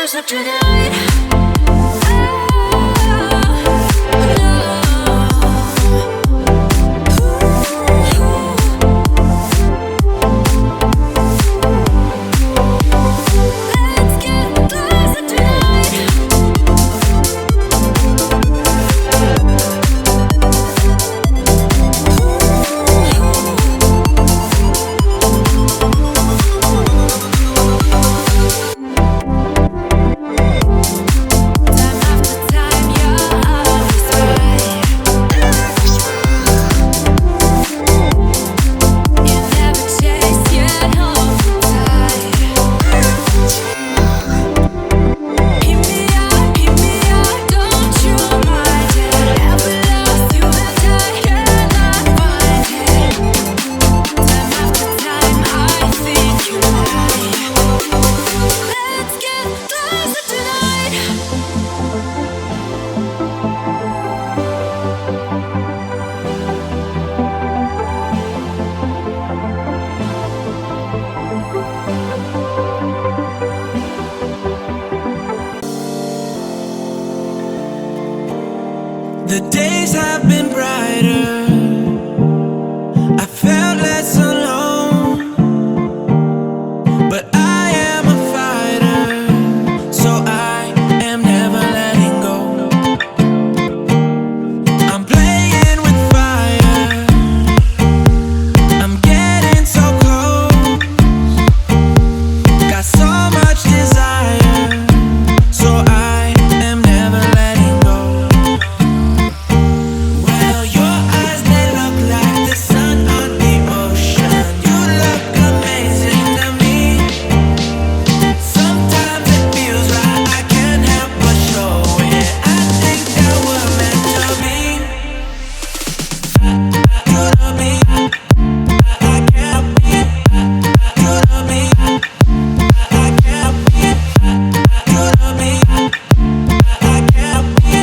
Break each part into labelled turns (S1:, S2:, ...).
S1: closer tonight.
S2: The days have been brighter. I felt less alone, but I am a fighter, so I am never letting go. I'm playing with fire. I'm getting so close. Got so much desire, so I am never letting go. Well, your eyes, they look like the sun on the ocean. You look amazing to me. Sometimes it feels right, I can't help but show it. I think that we're meant to be. You love me, I can't be. You love me, I can't be. You love me, I can't be.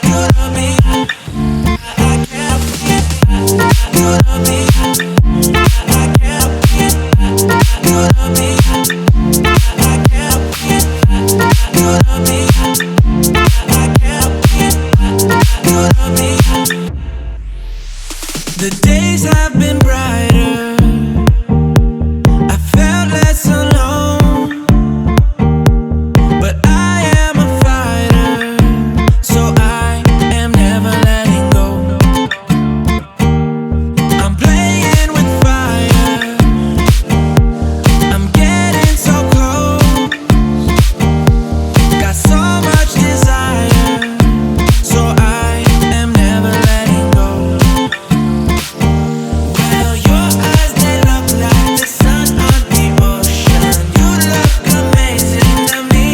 S2: You love me, I can't be. You love me, I can't be. You love me, I can't be. You love me, I can't be. You love me. The days have been brighter. I felt less alone, but I am a fighter, so I am never letting go. I'm playing with fire. I'm getting so close. Got so much desire, so I am never letting go. Well, your eyes, they look like the sun on the ocean. You look amazing to me.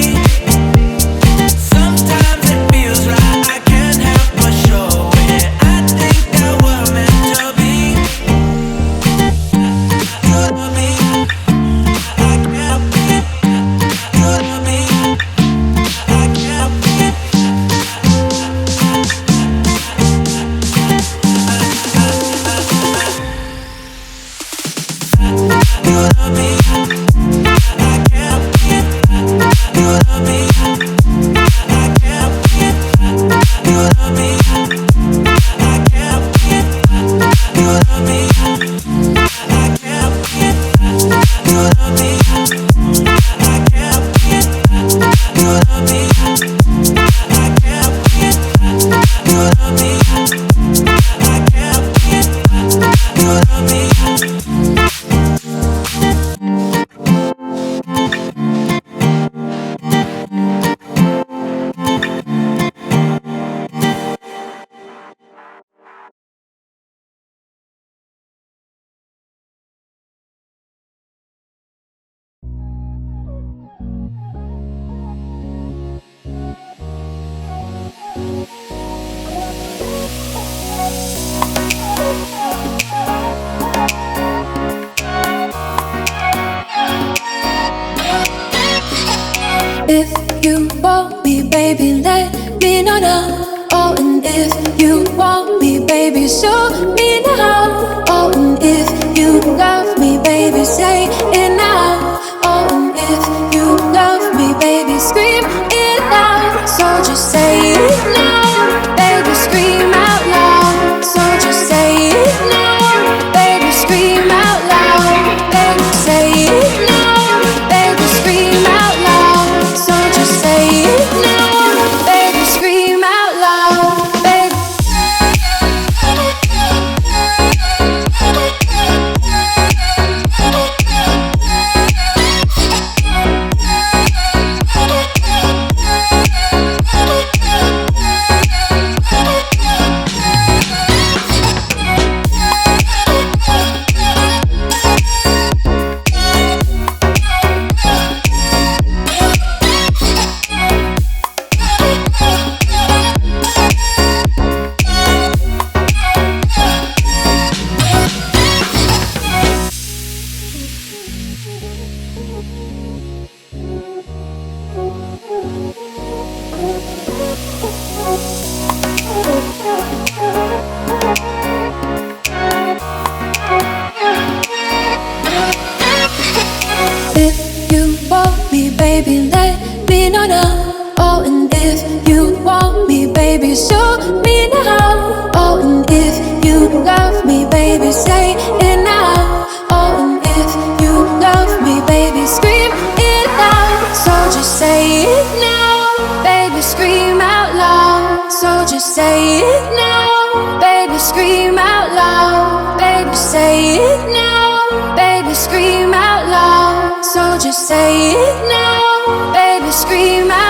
S2: Sometimes it feels right, I can't help but show it. I think that we're meant to be. You love me, I can't be. You love me, I can't be. You love me, I can't be. You love me, I can't be. You love me, I can't be. You love me, I can't be. You love me, I can't be. You love me, I can't be. You love me, I can't be. You love me.
S3: If you want me, baby, let me know now. Oh, and if you want me, baby, show me now. Oh, and if you love me, baby, say it now. Oh, and if you love me, baby, scream it out. So just say it now, baby, scream out loud. So just say it now, baby, scream out loud. Baby, say it now, baby, scream out loud. So just say it now, baby, scream out loud, baby. If you want me, baby, let me know now. Oh, and if you want me, baby, show me now. Oh, and if you love me, baby, say it now. Oh, and if you love me, baby, scream it out. So just say it now, baby, scream out loud. So just say it now, baby, scream out loud. Baby, say it now, baby, scream out loud. So just say it now, baby, scream out